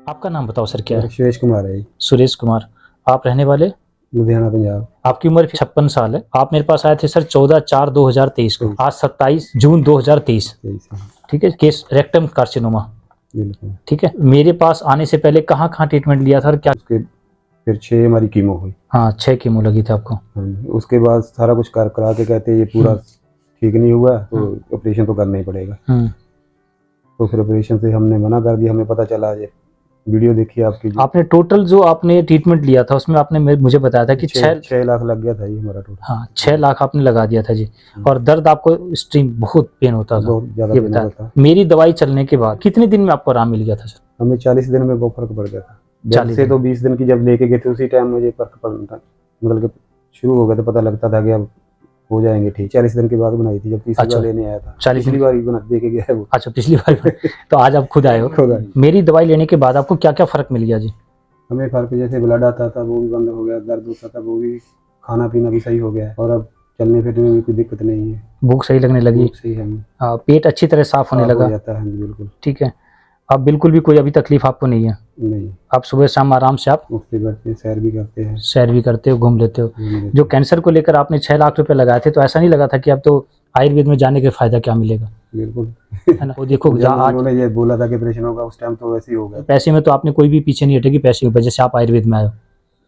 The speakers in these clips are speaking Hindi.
आपका नाम बताओ सर, क्या है? सुरेश कुमार है जी। सुरेश कुमार। आप रहने वाले? लुधियाना पंजाब। आपकी उम्र 56 साल है। आप मेरे पास आए थे सर 14/4/2023 को। आज 27 जून 2023। ठीक है। Case rectum carcinoma. बिल्कुल ठीक है। मेरे पास आने से पहले कहाँ कहाँ ट्रीटमेंट लिया था और क्या? उसके फिर 6 हमारी कीमो हुई। हाँ, 6 कीमो लगी थी आपको। उसके बाद सारा कुछ कर करा के कहते ये पूरा ठीक नहीं हुआ तो ऑपरेशन तो करना ही पड़ेगा। तो फिर ऑपरेशन से हमने मना कर दिया। हमें पता चला ये वीडियो देखी आपकी। आपने टोटल जो आपने ट्रीटमेंट लिया था उसमें आपने मुझे बताया था कि 6 लाख लग गया था ये हमारा टोटल। हाँ, 6 लाख आपने लगा दिया था जी। और दर्द आपको स्ट्रीम बहुत पेन होता था, बहुत ज्यादा ये पेन बताया होता था। मेरी दवाई चलने के बाद कितने दिन में आपको आराम मिल गया था सर? हमें 40 दिन में बहुत फर्क पड़ गया था। 40 से तो 20 दिन की जब लेके गए थे उसी टाइम मुझे फर्क पड़ना था। मतलब कि शुरू हो गया तो पता लगता था कि अब हो जाएंगे ठीक। 40 दिन के बाद बनाई थी जब तीसरी बार लेने आया था। 40 पिछली बार ही बना दे के गया है वो। अच्छा, पिछली बार तो आज आप खुद आए हो। मेरी दवाई लेने के बाद आपको क्या क्या फर्क मिल गया जी? हमें फर्क जैसे ब्लड आता था वो भी बंद हो गया, दर्द होता था वो भी, खाना पीना भी सही हो गया और अब चलने फिरने में भी कोई दिक्कत नहीं है। भूख सही लगने लगी। सही है। पेट अच्छी तरह साफ होने लगा। हो जाता है बिल्कुल। ठीक है। अब बिल्कुल भी कोई अभी तकलीफ आपको नहीं है? नहीं। आप सुबह शाम आराम से आप उठते बैठते सैर भी करते हैं। सैर भी करते हो, घूम लेते हो। जो कैंसर को लेकर आपने 6 लाख रुपए लगाए थे तो ऐसा नहीं लगा था कि अब तो आयुर्वेद में जाने के फायदा क्या मिलेगा? बिल्कुल है ना। वो देखो आज उन्होंने ये बोला था कि ऑपरेशन होगा उस टाइम तो वैसे ही होगा। पैसे में तो आपने कोई भी पीछे नहीं हटेगी पैसे की वजह से आप आयुर्वेद में आए हो।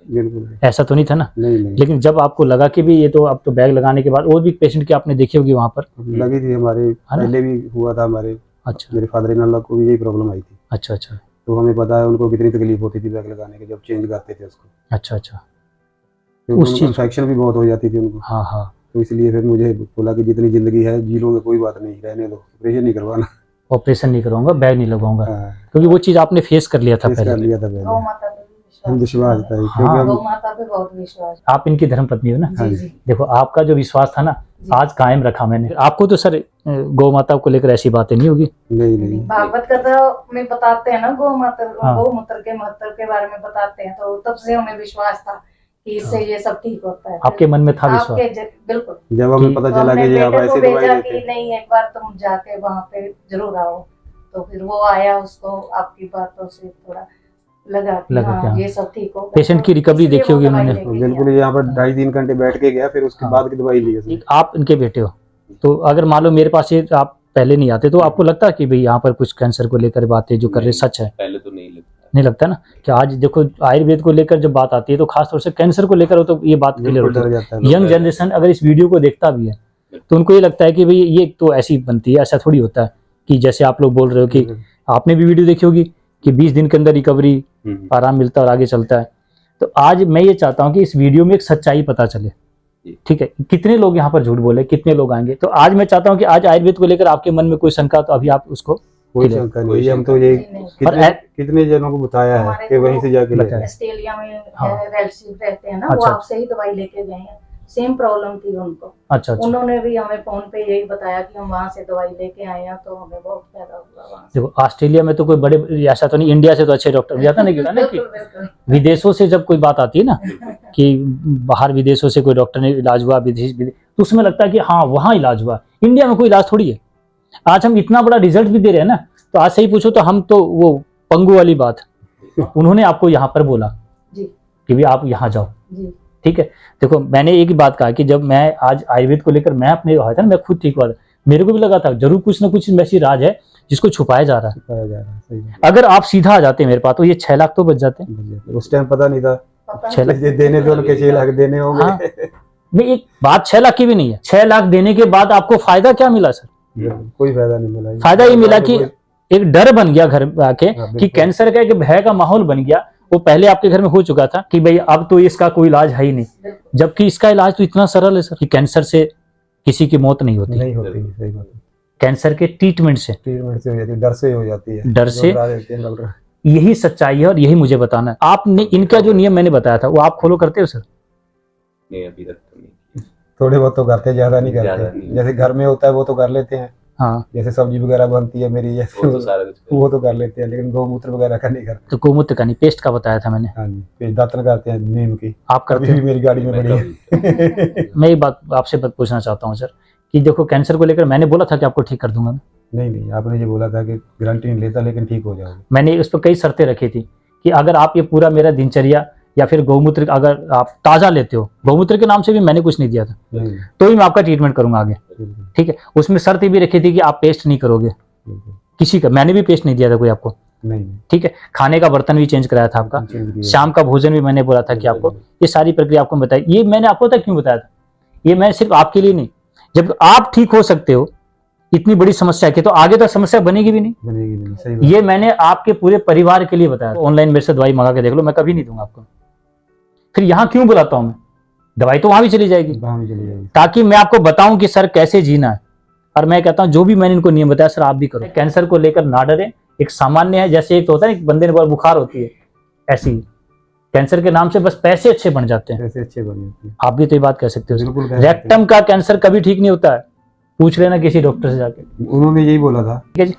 बिल्कुल ऐसा तो नहीं था ना? नहीं। लेकिन जब आपको लगा कि भी ये तो अब तो बैग लगाने के बाद और भी पेशेंट की आपने देखी होगी वहाँ पर लगी थी हमारे पहले भी हुआ था हमारे। अच्छा। मेरे फादर इन लॉ को भी यही प्रॉब्लम आई थी। अच्छा अच्छा। तो हमें पता है उनको कितनी तकलीफ होती थी बैग लगाने के जब चेंज करते थे उसको। अच्छा अच्छा। उस चीज इन्फेक्शन भी बहुत हो जाती थी उनको। हाँ हाँ। तो इसलिए फिर मुझे बोला कि जितनी जिंदगी है जी लोगे कोई बात नहीं, रहने दो, ऑपरेशन नहीं करवाना। ऑपरेशन नहीं करवाऊंगा, बैग नहीं लगाऊंगा। क्योंकि वो चीज आपने फेस कर लिया था पहले। विश्वास था क्योंकि गौ माता पे बहुत विश्वास। आप इनकी धर्म पत्नी हो ना? देखो आपका जो विश्वास था ना आज कायम रखा मैंने। आपको तो सर गौ माता को लेकर ऐसी बातें नहीं होगी? नहीं। भागवत कथा में बताते हैं ना गौ माता गौमूत्र के महत्व के बारे में बताते हैं तो तब से हमें विश्वास था कि इससे ये सब ठीक होता है। आपके मन में था विश्वास? बिल्कुल। जब हमें पता चला कि ये ऐसे दवाई देते हैं। नहीं, एक बार तुम जाके वहाँ पे जरूर आओ। तो फिर वो आया, उसको आपकी बातों से थोड़ा लगा ये सब ठीक हो। पेशेंट की रिकवरी देखी होगी उन्होंने। बिल्कुल। यहाँ पर 2.5-3 घंटे बैठ के गया फिर उसके बाद की दवाई ली। आप इनके बेटे हो तो अगर मान लो मेरे पास ये आप पहले नहीं आते तो आपको लगता है कि भाई यहाँ पर कुछ कैंसर को लेकर बातें जो कर रहे सच है? पहले तो नहीं लगता ना कि आज देखो आयुर्वेद को लेकर जब बात आती है तो खासतौर से कैंसर को लेकर हो तो ये बात क्लियर होती है। यंग जनरेशन अगर इस वीडियो को देखता भी है तो उनको ये लगता है कि भाई ये तो ऐसी बनती है, ऐसा थोड़ी होता है कि जैसे आप लोग बोल रहे हो कि आपने भी वीडियो देखी होगी कि 20 दिन के अंदर रिकवरी, आराम मिलता है और आगे चलता है। तो आज मैं ये चाहता हूँ कि इस वीडियो में एक सच्चाई पता चले। ठीक है। कितने लोग यहाँ पर झूठ बोले, कितने लोग आएंगे? तो आज मैं चाहता हूँ कि आज आयुर्वेद को लेकर आपके मन में कोई शंका तो अभी आप उसको कोई शंका नहीं। हम तो ये कितने जनों को बताया है कि वहीं से जाके लेते हैं। ऑस्ट्रेलिया में रिलेटिव रहते हैं ना, वो आपसे ही दवाई लेके गए हैं। सेम प्रॉब्लम थी उनको। अच्छा। उन्होंने भी हमें फोन पे यही बताया कि हम वहाँ से दवाई लेके आए हैं तो हमें बहुत फायदा हुआ। देखो ऑस्ट्रेलिया में तो कोई बड़े ऐसा तो नहीं, इंडिया से तो अच्छे डॉक्टर जाता नहीं ना कि विदेशों से जब कोई बात आती है ना कि बाहर विदेशों से कोई डॉक्टर ने इलाज हुआ विदेश तो उसमें लगता है कि हाँ वहाँ इलाज हुआ। इंडिया में कोई इलाज थोड़ी है। आज हम इतना बड़ा रिजल्ट भी दे रहे हैं ना तो आज सही पूछो तो हम तो वो पंगु वाली बात उन्होंने आपको यहाँ पर बोला कि भी आप यहाँ जाओ। ठीक है। देखो मैंने एक ही बात कहा कि जब मैं आज आयुर्वेद को लेकर मैं अपने हुआ था ना, मैं खुद ठीक हुआ था, मेरे को भी लगा था जरूर कुछ ना कुछ ऐसी राज है जिसको छुपाया जा रहा है। अगर आप सीधा आ जाते मेरे पास तो ये 6 लाख तो बच जाते। उस टाइम पता नहीं था 6 लाख देने तो उनके 6 लाख देने होंगे। हाँ। नहीं, एक बात 6 लाख की भी नहीं है। 6 लाख देने के बाद आपको फायदा क्या मिला सर? कोई फायदा नहीं मिला। फायदा ये मिला कि एक डर बन गया घर में आके कि कैंसर का एक भय का माहौल बन गया। वो पहले आपके घर में हो चुका था कि भाई अब तो इसका कोई इलाज है ही नहीं, जबकि इसका इलाज तो इतना सरल है सर कि कैंसर से किसी की मौत नहीं होती। नहीं होती, सही बात है। कैंसर के ट्रीटमेंट से हो जाती है, डर से हो जाती है। डर से यही सच्चाई है और यही मुझे बताना है। आपने इनका जो नियम मैंने बताया था वो आप फॉलो करते हो सर? नहीं, अभी तक तो नहीं। थोड़े बहुत तो करते, ज्यादा नहीं करते। जैसे घर में होता है वो तो कर लेते हैं। हाँ। जैसे सब्जी वगैरह बनती है मेरी जैसे वो तो कर लेते हैं, लेकिन गौमूत्र वगैरह का नहीं करते। तो गौमूत्र का नहीं, पेस्ट का बताया था मैंने। हाँ जी, पेस्ट दातन करते हैं नीम की। आप करते हैं? मेरी गाड़ी में पड़ी है। मैं एक बात आपसे पूछना चाहता हूँ सर कि देखो कैंसर को लेकर मैंने बोला था कि आपको ठीक कर दूंगा मैं। नहीं, आपने ये बोला था कि गारंटी नहीं लेता लेकिन ठीक हो जाओगे। मैंने उस पर कई शर्तें रखी थी कि अगर आप ये पूरा मेरा दिनचर्या या फिर गौमूत्र अगर आप ताज़ा लेते हो, गौमूत्र के नाम से भी मैंने कुछ नहीं दिया था, नहीं, तो ही मैं आपका ट्रीटमेंट करूंगा आगे। बिल्कुल, ठीक है, उसमें शर्त ये भी रखी थी कि आप पेस्ट नहीं करोगे बिल्कुल। किसी का, मैंने भी पेस्ट नहीं दिया था कोई आपको। नहीं, ठीक है, खाने का बर्तन भी चेंज कराया था आपका, चेंज किया। शाम का भोजन भी मैंने बोला था कि आपको ये सारी प्रक्रिया आपको बताई। ये मैंने आपको पता क्यों बताया था, ये मैं सिर्फ आपके लिए नहीं, जब आप ठीक हो सकते हो इतनी बड़ी समस्या की तो आगे तो समस्या बनेगी भी नहीं। बनेगी नहीं, सही बात। ये मैंने आपके पूरे परिवार के लिए बताया। ऑनलाइन मेरे से दवाई मंगा के देख लो, मैं कभी नहीं दूंगा आपको। फिर यहाँ क्यों बुलाता हूं मैं, दवाई तो वहां भी चली जाएगी, वहाँ भी चली जाएगी। ताकि मैं आपको बताऊं कि सर कैसे जीना है। और मैं कहता हूं जो भी मैंने इनको नियम बताया सर आप भी करो। कैंसर को लेकर ना डरे, एक सामान्य है, जैसे एक तो होता है एक बंदे ने बहुत बुखार होती है, ऐसी कैंसर के नाम से बस पैसे अच्छे बन जाते हैं। पैसे अच्छे बन जाते हैं। आप भी तो ये बात कह सकते हो। बिल्कुल कह सकते हैं। रेक्टम का कैंसर कभी ठीक नहीं होता है, पूछ लेना किसी डॉक्टर से जाके। उन्होंने यही बोला था। ठीक है जी।